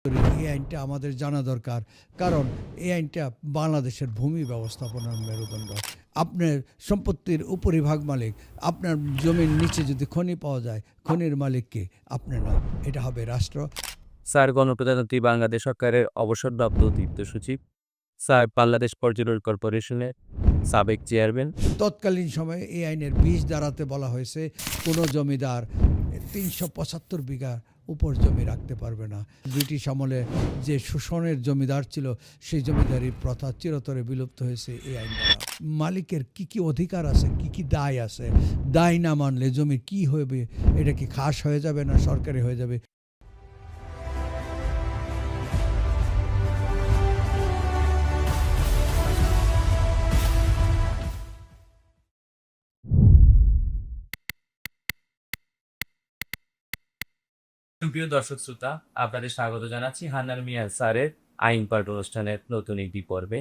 এই আইনটা আমাদের জানা দরকার, কারণ এই আইনটা বাংলাদেশের ভূমি ব্যবস্থাপনার মেরুদণ্ড। আপনার সম্পত্তির উপরিভাগ মালিক, আপনার জমির নিচে যদি খনি পাওয়া যায়, খনির মালিক কে? আপনি না, এটা হবে রাষ্ট্র। স্যার গণপ্রজাতন্ত্রী বাংলাদেশ সরকারের অবসরপ্রাপ্ত অতিরিক্ত সচিব, স্যার বাংলাদেশ পর্যটন কর্পোরেশনের সাবেক চেয়ারম্যান। তৎকালীন সময়ে এই আইনের ২০ ধারাতে বলা হয়েছে কোনো জমিদার ৩৭৫ বিঘা উপর জমি রাখতে পারবে না। ব্রিটিশ আমলে যে শোষণের জমিদার ছিল, সেই জমিদারি প্রথা চিরতরে বিলুপ্ত হয়েছে এই আইন দ্বারা। মালিকের কি কি অধিকার আছে, কি কি দায় আছে, দায় না মানলে জমি কি হবে? এটা কি খাস হয়ে যাবে না সরকারি হয়ে যাবে? সুপ্রিয় দর্শক শ্রোতা, আপনাদের স্বাগত জানাচ্ছি হান্নান মিয়া স্যারের আইন পাঠ অনুষ্ঠানের নতুন একটি পর্বে।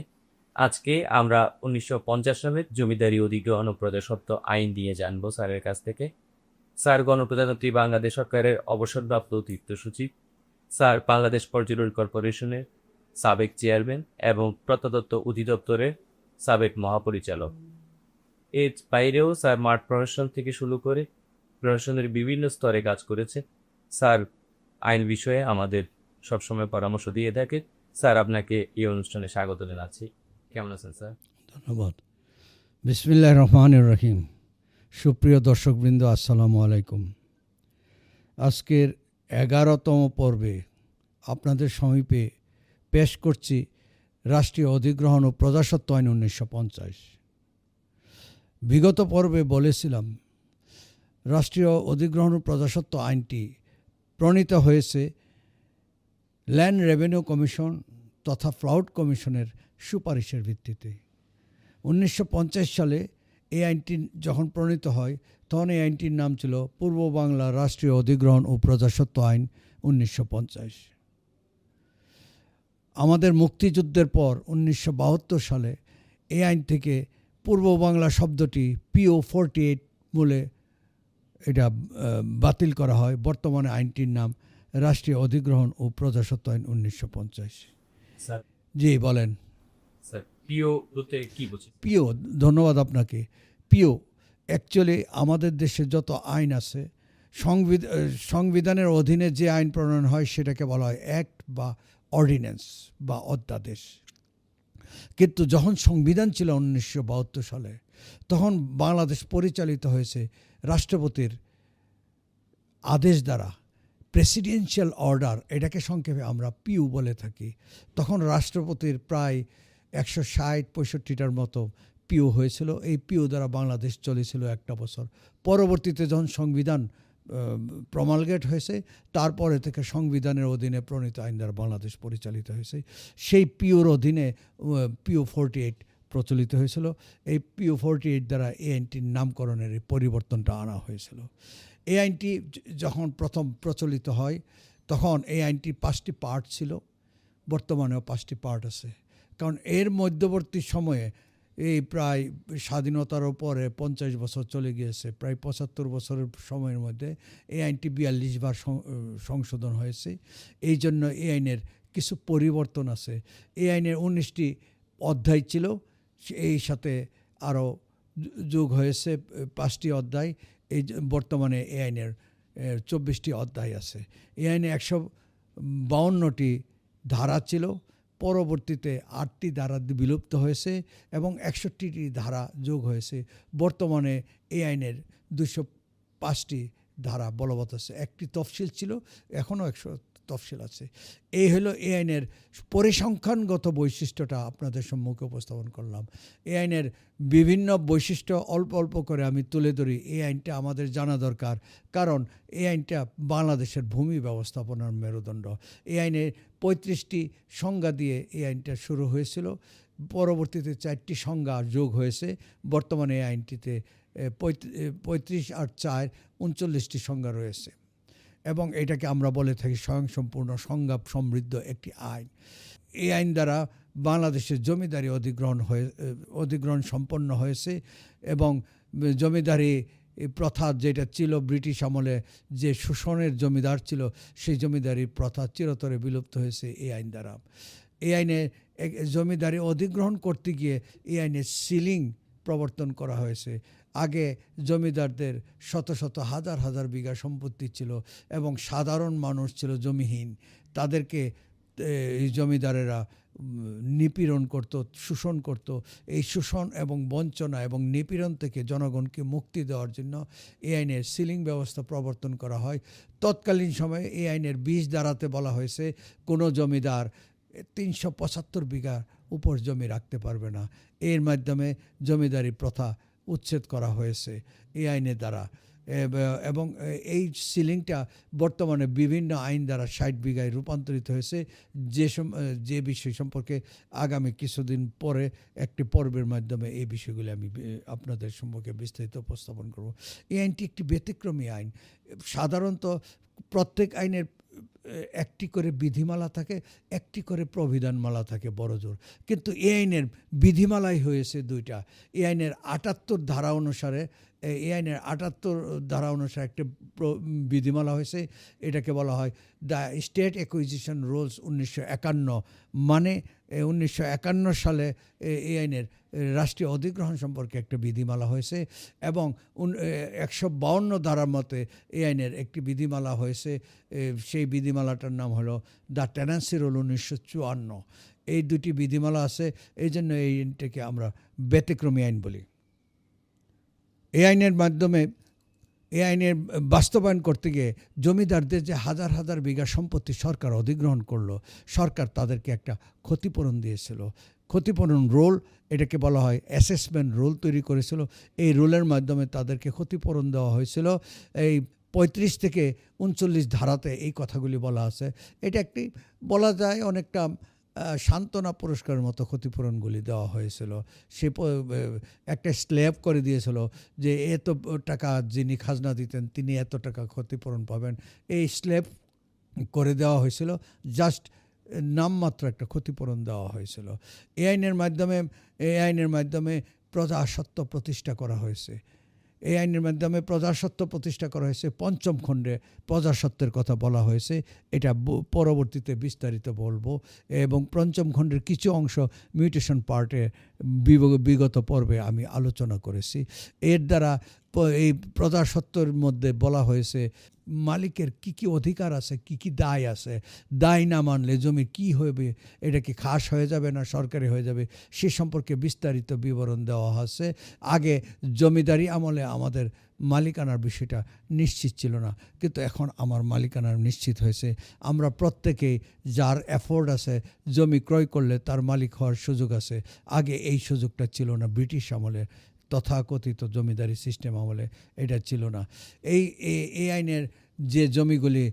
আজকে আমরা 1950 সালের জমিদারি অধিগ্রহণ ও প্রজাস্বত্ব আইন দিয়ে জানবো স্যারের কাছ থেকে। স্যার গণপ্রজাতন্ত্রী বাংলাদেশ সরকারের অবসরপ্রাপ্ত অতিরিক্ত সচিব, স্যার বাংলাদেশ পর্যটন কর্পোরেশনের সাবেক চেয়ারম্যান এবং প্রত্নতত্ত্ব অধিদপ্তরের সাবেক মহাপরিচালক। এর বাইরেও স্যার মাঠ প্রশাসন থেকে শুরু করে প্রশাসনের বিভিন্ন স্তরে কাজ করেছে। স্যার আইন বিষয়ে আমাদের সবসময় পরামর্শ দিয়ে থাকে। স্যার আপনাকে এই অনুষ্ঠানে স্বাগত জানাচ্ছি। কেমন আছেন স্যার? ধন্যবাদ। বিসমিল্লাহির রহমানির রহিম। সুপ্রিয় দর্শকবৃন্দ, আসসালামু আলাইকুম। আজকের 11তম পর্বে আপনাদের সমীপে পেশ করছি রাষ্ট্রীয় অধিগ্রহণ ও প্রজাস্বত্ব আইন 1950। বিগত পর্বে বলেছিলাম রাষ্ট্রীয় অধিগ্রহণ ও প্রজাস্বত্ব আইনটি প্রণীত হয়েছে ল্যান্ড রেভিনিউ কমিশন তথা ফ্লাউড কমিশনের সুপারিশের ভিত্তিতে। 1950 সালে এই আইনটি যখন প্রণীত হয়, তখন এই আইনটির নাম ছিল পূর্ব বাংলা রাষ্ট্রীয় অধিগ্রহণ ও প্রজাস্বত্ব আইন 1950। আমাদের মুক্তিযুদ্ধের পর 1972 সালে এই আইন থেকে পূর্ব বাংলা শব্দটি PO 48 মূলে এটা বাতিল করা হয়। বর্তমানে আইনটির নাম রাষ্ট্রীয় অধিগ্রহণ ও প্রজাস্বত্ব আইন 1950। স্যার জি বলেন। স্যার পিও বলতে কি বোঝেন? পিও, ধন্যবাদ আপনাকে। পিও অ্যাকচুয়ালি আমাদের দেশে যত আইন আছে, সংবিধানের অধীনে যে আইন প্রণয়ন হয় সেটাকে বলা হয় অ্যাক্ট বা অর্ডিন্যান্স বা অধ্যাদেশ। কিন্তু যখন সংবিধান ছিল 1972 সালে, তখন বাংলাদেশ পরিচালিত হয়েছে রাষ্ট্রপতির আদেশ দ্বারা, প্রেসিডেন্সিয়াল অর্ডার, এটাকে সংক্ষেপে আমরা পিউ বলে থাকি। তখন রাষ্ট্রপতির প্রায় 160-65টার মতো পিউ হয়েছিল। এই পিউ দ্বারা বাংলাদেশ চলেছিল একটা বছর। পরবর্তীতে যখন সংবিধান প্রমালগেট হয়েছে, তারপরে থেকে সংবিধানের অধীনে প্রণীত আইন দ্বারা বাংলাদেশ পরিচালিত হয়েছে। সেই পিউর অধীনে PO 48 প্রচলিত হয়েছিল। এই PO 48 দ্বারা এই আইনটির নামকরণের পরিবর্তনটা আনা হয়েছিল। এই আইনটি যখন প্রথম প্রচলিত হয়, তখন এই আইনটি 5টি পার্ট ছিল। বর্তমানেও 5টি পার্ট আছে, কারণ এর মধ্যবর্তী সময়ে এই প্রায় স্বাধীনতার পরে 50 বছর চলে গিয়েছে। প্রায় 75 বছরের সময়ের মধ্যে এই আইনটি 42 বার সংশোধন হয়েছে। এই জন্য এই আইনের কিছু পরিবর্তন আছে। এই আইনের 19টি অধ্যায় ছিল, এই সাথে আরও যোগ হয়েছে 5টি অধ্যায়। এই বর্তমানে এই আইনের 24টি অধ্যায় আছে। এই আইনে 152টি ধারা ছিল। পরবর্তীতে 8টি ধারা বিলুপ্ত হয়েছে এবং 61টি ধারা যোগ হয়েছে। বর্তমানে এই আইনের 205টি ধারা বলবৎ আছে। একটি তফসিল ছিল, এখনও 100 তফসিল আছে। এই হলো এই আইনের পরিসংখ্যানগত বৈশিষ্ট্যটা আপনাদের সম্মুখে উপস্থাপন করলাম। এই আইনের বিভিন্ন বৈশিষ্ট্য অল্প অল্প করে আমি তুলে ধরি। এই আইনটা আমাদের জানা দরকার, কারণ এই আইনটা বাংলাদেশের ভূমি ব্যবস্থাপনার মেরুদণ্ড। এই আইনে 35টি সংজ্ঞা দিয়ে এই আইনটা শুরু হয়েছিল। পরবর্তীতে 4টি সংজ্ঞা যোগ হয়েছে। বর্তমানে এই আইনটিতে 35 আর 4 39টি সংজ্ঞা রয়েছে এবং এটাকে আমরা বলে থাকি স্বয়ংসম্পূর্ণ সংজ্ঞা সমৃদ্ধ একটি আইন। এই আইন দ্বারা বাংলাদেশের জমিদারি অধিগ্রহণ সম্পন্ন হয়েছে এবং জমিদারি এই প্রথা যেটা ছিল ব্রিটিশ আমলে, যে শোষণের জমিদার ছিল, সেই জমিদারি প্রথা চিরতরে বিলুপ্ত হয়েছে এই আইন দ্বারা। এই আইনে জমিদারি অধিগ্রহণ করতে গিয়ে এই আইনে সিলিং প্রবর্তন করা হয়েছে। আগে জমিদারদের শত শত হাজার হাজার বিঘা সম্পত্তি ছিল এবং সাধারণ মানুষ ছিল জমিহীন। তাদেরকে এই জমিদারেরা নিপীড়ন করত, শোষণ করত। এই শোষণ এবং বঞ্চনা এবং নিপীড়ন থেকে জনগণকে মুক্তি দেওয়ার জন্য এই আইনের সিলিং ব্যবস্থা প্রবর্তন করা হয়। তৎকালীন সময়ে এই আইনের 20 ধারাতে বলা হয়েছে কোনো জমিদার 375 বিঘার উপর জমি রাখতে পারবে না। এর মাধ্যমে জমিদারি প্রথা উচ্ছেদ করা হয়েছে এই আইনের দ্বারা। এবং এই সিলিংটা বর্তমানে বিভিন্ন আইন দ্বারা 60 বিঘায় রূপান্তরিত হয়েছে, যে বিষয় সম্পর্কে আগামী কিছুদিন পরে একটি পর্বের মাধ্যমে এই বিষয়গুলি আমি আপনাদের সম্পর্কে বিস্তারিত উপস্থাপন করব। এই আইনটি একটি ব্যতিক্রমী আইন। সাধারণত প্রত্যেক আইনের একটি করে বিধিমালা থাকে, একটি করে প্রবিধানমালা থাকে বড়জোর, কিন্তু এই আইনের বিধিমালাই হয়েছে 2টা। এই আইনের 78 ধারা অনুসারে একটি বিধিমালা হয়েছে। এটাকে বলা হয় দ্য স্টেট অ্যাকুইজিশন রুলস 1951। মানে 1951 সালে এই আইনের রাষ্ট্রীয় অধিগ্রহণ সম্পর্কে একটা বিধিমালা হয়েছে এবং 152 ধারার মতে এই আইনের একটি বিধিমালা হয়েছে। সেই বিধিমালাটার নাম হলো দ্য টেন্যান্সি রুল 1954। এই 2টি বিধিমালা আছে, এই জন্য এই আইনটাকে আমরা ব্যতিক্রমী আইন বলি। এই আইনের মাধ্যমে এই আইনের বাস্তবায়ন করতে গিয়ে জমিদারদের যে হাজার হাজার বিঘা সম্পত্তি সরকার অধিগ্রহণ করলো, সরকার তাদেরকে একটা ক্ষতিপূরণ দিয়েছিল। ক্ষতিপূরণ রোল, এটাকে বলা হয় অ্যাসেসমেন্ট রোল তৈরি করেছিল। এই রোলের মাধ্যমে তাদেরকে ক্ষতিপূরণ দেওয়া হয়েছিল। এই 35 থেকে 39 ধারাতে এই কথাগুলি বলা আছে। এটা একটি বলা যায় অনেকটা সান্ত্বনা পুরস্কারের মতো ক্ষতিপূরণগুলি দেওয়া হয়েছিল। সে একটা স্ল্যাব করে দিয়েছিল যে এত টাকা যিনি খাজনা দিতেন তিনি এত টাকা ক্ষতিপূরণ পাবেন। এই স্ল্যাব করে দেওয়া হয়েছিল, জাস্ট নামমাত্র একটা ক্ষতিপূরণ দেওয়া হয়েছিল। এই আইনের মাধ্যমে প্রজাস্বত্ব প্রতিষ্ঠা করা হয়েছে। এই আইনের মাধ্যমে প্রজাস্বত্ব প্রতিষ্ঠা করা হয়েছে। 5ম খণ্ডে প্রজাস্বত্বের কথা বলা হয়েছে, এটা পরবর্তীতে বিস্তারিত বলবো। এবং 5ম খণ্ডের কিছু অংশ মিউটেশন পার্টে বিগত পর্বে আমি আলোচনা করেছি। এর দ্বারা এই প্রজাস্বত্বের মধ্যে বলা হয়েছে মালিকের কি কি অধিকার আছে, কি কি দায় আছে। দায় না মানলে জমি কি হবে, এটা কি খাস হয়ে যাবে না সরকারি হয়ে যাবে, সে সম্পর্কে বিস্তারিত বিবরণ দেওয়া হচ্ছে। আগে জমিদারি আমলে আমাদের মালিকানার বিষয়টা নিশ্চিত ছিল না, কিন্তু এখন আমার মালিকানার নিশ্চিত হয়েছে। আমরা প্রত্যেকেই যার অ্যাফোর্ড আছে জমি ক্রয় করলে তার মালিক হওয়ার সুযোগ আছে। আগে এই সুযোগটা ছিল না ব্রিটিশ আমলে, তথাকথিত জমিদারি সিস্টেম আমলে এটা ছিল না। এই আইনের যে জমিগুলি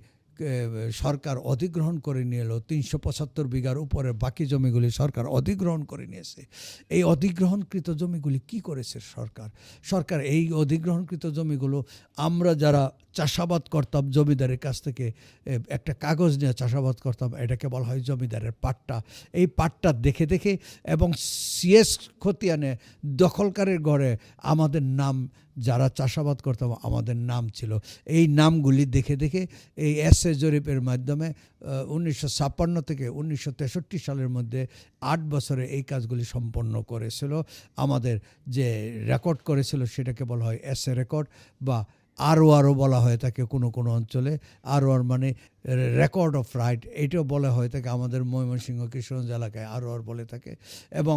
সরকার অধিগ্রহণ করে নিয়ে এলো, 375 বিঘার উপরে বাকি জমিগুলি সরকার অধিগ্রহণ করে নিয়েছে। এই অধিগ্রহণকৃত জমিগুলি কি করেছে সরকার এই অধিগ্রহণকৃত জমিগুলো আমরা যারা চাষাবাদ করতাম জমিদারের কাছ থেকে একটা কাগজ নিয়ে চাষাবাদ করতাম, এটাকে বলা হয় জমিদারের পাট্টা। এই পাট্টা দেখে দেখে এবং সিএস খতিয়ানে দখলকারের ঘরে আমাদের নাম, যারা চাষাবাদ করতাম আমাদের নাম ছিল। এই নামগুলি দেখে দেখে এই এসএ জরিপের মাধ্যমে 1956 থেকে 1963 সালের মধ্যে 8 বছরে এই কাজগুলি সম্পন্ন করেছিল। আমাদের যে রেকর্ড করেছিল সেটাকে বলা হয় এসএ রেকর্ড, বা আরও বলা হয়ে থাকে কোনো কোনো অঞ্চলে। আরওয়ার মানে রেকর্ড অফ রাইট, এটাও বলা হয়ে থাকে আমাদের ময়মনসিংহ কিশোরগঞ্জ এলাকায় আরওয়ার বলে থাকে। এবং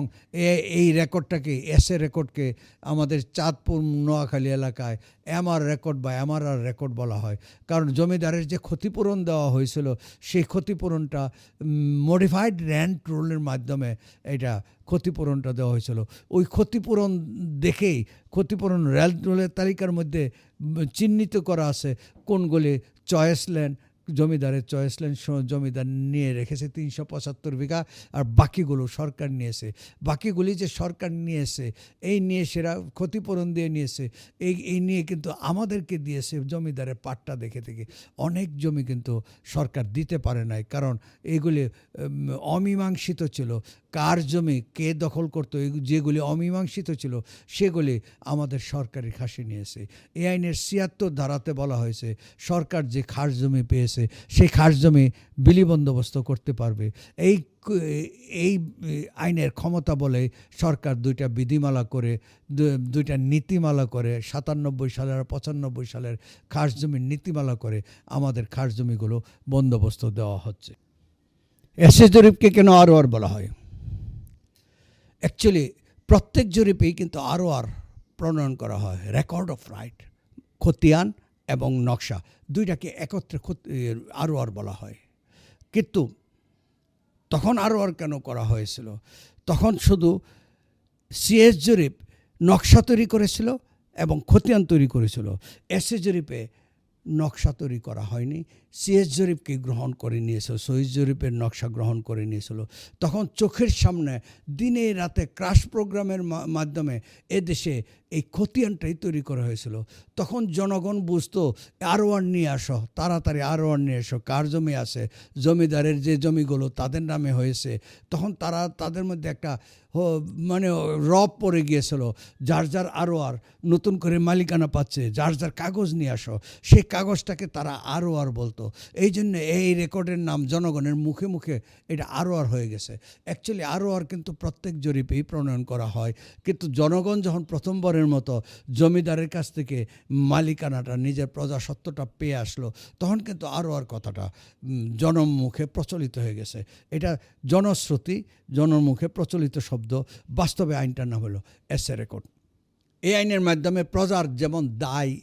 এই রেকর্ডটাকে এসএ রেকর্ডকে আমাদের চাঁদপুর নোয়াখালী এলাকায় এমআর রেকর্ড বা এমআরআর রেকর্ড বলা হয়। কারণ জমিদারের যে ক্ষতিপূরণ দেওয়া হয়েছিল সেই ক্ষতিপূরণটা মডিফাইড রেন্ট রুলের মাধ্যমে এটা ক্ষতিপূরণটা দেওয়া হয়েছিল। ওই ক্ষতিপূরণ দেখেই ক্ষতিপূরণ রেন্ট রুলের তালিকার মধ্যে চিহ্নিত করা আছে কোনগুলি চয়েস ল্যান্ড, জমিদারের চয়েস ল্যান্ড জমিদার নিয়ে রেখেছে 375 বিঘা, আর বাকিগুলো সরকার নিয়েছে। বাকিগুলি যে সরকার নিয়েছে, এই নিয়ে সেরা ক্ষতিপূরণ দিয়ে নিয়েছে, এই নিয়ে কিন্তু আমাদেরকে দিয়েছে জমিদারের পাট্টা দেখে থেকে। অনেক জমি কিন্তু সরকার দিতে পারে নাই, কারণ এগুলি অমীমাংসিত ছিল। কার জমি কে দখল করতো, যেগুলি অমীমাংসিত ছিল সেগুলি আমাদের সরকারি খাসে নিয়েছে। এই আইনের 76 ধারাতে বলা হয়েছে সরকার যে খাস জমি পেয়েছে সেই খাস জমি বিলি বন্দোবস্ত করতে পারবে। এই আইনের ক্ষমতা বলে সরকার দুইটা বিধিমালা করে, দুইটা নীতিমালা করে, 97 সালের আর 95 সালের খাস জমির নীতিমালা করে আমাদের খাস জমিগুলো বন্দোবস্ত দেওয়া হচ্ছে। এসে জরিপকে কেন ROR বলা হয়? অ্যাকচুয়ালি প্রত্যেক জরিপেই কিন্তু ROR প্রণয়ন করা হয়, রেকর্ড অফ রাইট। খতিয়ান এবং নকশা দুইটাকে একত্রে ROR বলা হয়। কিন্তু তখন ROR কেন করা হয়েছিল? তখন শুধু CS জরিপ নকশা তৈরি করেছিল এবং খতিয়ান তৈরি করেছিল। এসএ জরিপে নকশা তৈরি করা হয়নি, CS জরিপকে গ্রহণ করে নিয়েছিল, সহিজ জরিপের নকশা গ্রহণ করে নিয়েছিল। তখন চোখের সামনে দিনে রাতে ক্রাশ প্রোগ্রামের মাধ্যমে এদেশে এই খতিয়ানটাই তৈরি করা হয়েছিল। তখন জনগণ বুঝতো ROR নিয়ে আসো, তাড়াতাড়ি ROR নিয়ে এসো, কার জমি আছে, জমিদারের যে জমিগুলো তাদের নামে হয়েছে। তখন তাদের মধ্যে একটা মানে রব পড়ে গিয়েছিল, যার যার ROR নতুন করে মালিকানা পাচ্ছে, যার যার কাগজ নিয়ে আসো। সেই কাগজটাকে তারা ROR বলতো। এই জন্য এই রেকর্ডের নাম জনগণের মুখে মুখে এটা ROR হয়ে গেছে। অ্যাকচুয়ালি ROR কিন্তু প্রত্যেক জরিপেই প্রণয়ন করা হয়, কিন্তু জনগণ যখন প্রথমবারের মতো জমিদারের কাছ থেকে মালিকানাটা, নিজের প্রজাসত্বটা পেয়ে আসলো, তখন কিন্তু ROR কথাটা জনমুখে প্রচলিত হয়ে গেছে। এটা জনশ্রুতি, জনমুখে প্রচলিত শব্দ। বাস্তবে আইনটার নাম হলো এসএ রেকর্ড। এই আইনের মাধ্যমে প্রজার যেমন দায়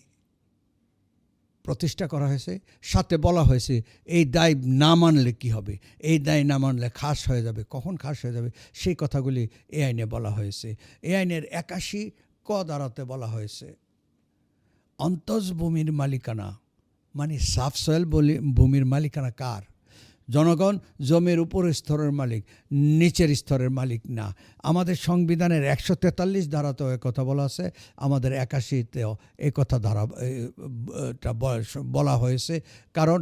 প্রতিষ্ঠা করা হয়েছে, সাথে বলা হয়েছে এই দায় না মানলে কী হবে, এই দায় না মানলে খাস হয়ে যাবে। কখন খাস হয়ে যাবে সেই কথাগুলি এই আইনে বলা হয়েছে। এই আইনের 81 ক ধারাতে বলা হয়েছে অন্তজ ভূমির মালিকানা, মানে সাবসয়েল ভূমির মালিকানা কার? জনগণ জমির উপরের স্তরের মালিক, নিচের স্তরের মালিক না। আমাদের সংবিধানের 143 ধারাতেও কথা বলা আছে, আমাদের 81তেও কথা বলা হয়েছে। কারণ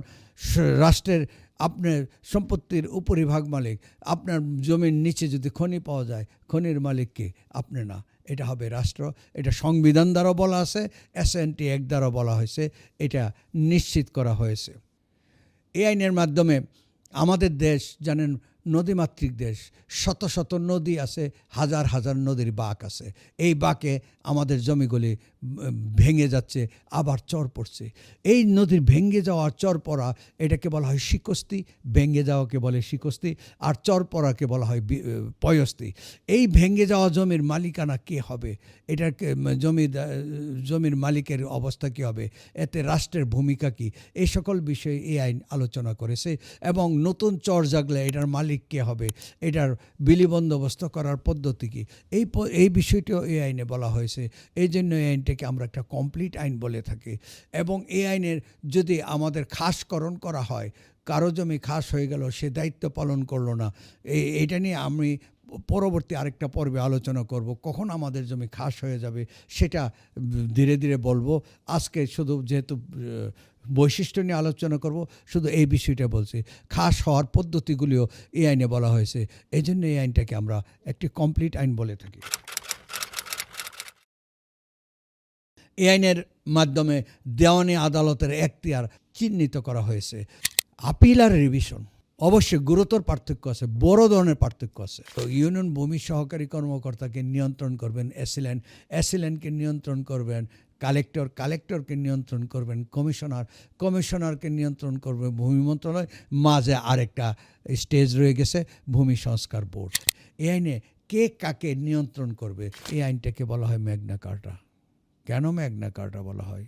রাষ্ট্রের আপনার সম্পত্তির উপরিভাগ মালিক, আপনার জমির নিচে যদি খনি পাওয়া যায়, খনির মালিক কে? আপনি না, এটা হবে রাষ্ট্র। এটা সংবিধান দ্বারা বলা আছে, SNT অ্যাক্ট দ্বারা বলা হয়েছে, এটা নিশ্চিত করা হয়েছে। এই আইনের মাধ্যমে আমাদের দেশ জানেন নদীমাতৃক দেশ, শত শত নদী আছে, হাজার হাজার নদীর বাঁক আছে। এই বাঁকে আমাদের জমিগুলি ভেঙে যাচ্ছে, আবার চর পড়ছে। এই নদীর ভেঙে যাওয়া, চর পড়া, এটাকে বলা হয় শিকস্তি। ভেঙে যাওয়াকে বলে শিকস্তি, আর চর পড়াকে বলা হয় পয়স্তি। এই ভেঙে যাওয়া জমির মালিকানা কে হবে? এটাকে জমির মালিকের অবস্থা কী হবে? এতে রাষ্ট্রের ভূমিকা কী? এই সকল বিষয়ে এই আইন আলোচনা করেছে। এবং নতুন চর জাগলে এটার মালিক কে হবে, এটার বিলি বন্দোবস্ত করার পদ্ধতি কী, এই বিষয়টিও এই আইনে বলা হয়েছে। এই জন্য এই আইনটাকে আমরা একটা কমপ্লিট আইন বলে থাকি। এবং এই আইনের যদি আমাদের খাসকরণ করা হয়, কারো জমি খাস হয়ে গেল, সে দায়িত্ব পালন করলো না, এইটা নিয়ে আমি পরবর্তী আরেকটা পর্বে আলোচনা করব। কখন আমাদের জমি খাস হয়ে যাবে সেটা ধীরে ধীরে বলবো। আজকে শুধু যেহেতু বৈশিষ্ট্য নিয়ে আলোচনা করব, শুধু এই বিষয়টা বলছি। খাস হওয়ার পদ্ধতিগুলিও এই আইনে বলা হয়েছে। এই জন্য এই আইনটাকে আমরা একটি কমপ্লিট আইন বলে থাকি। এই আইনের মাধ্যমে দেওয়ানি আদালতের এখতিয়ার চিহ্নিত করা হয়েছে। আপিল আর রিভিশন অবশ্যই গুরুতর পার্থক্য আছে, বড় ধরনের পার্থক্য আছে। তো ইউনিয়ন ভূমি সহকারী কর্মকর্তাকে নিয়ন্ত্রণ করবেন এসিল্যান্ডকে নিয়ন্ত্রণ করবেন কালেক্টরকে নিয়ন্ত্রণ করবেন কমিশনারকে নিয়ন্ত্রণ করবে ভূমি মন্ত্রণালয়। মাঝে আরেকটা স্টেজ রয়ে গেছে ভূমি সংস্কার বোর্ড। এই আইনে কে কাকে নিয়ন্ত্রণ করবে, এই আইনটাকে বলা হয় ম্যাগনা কার্টা। কেন ম্যাগনা কার্টা বলা হয়?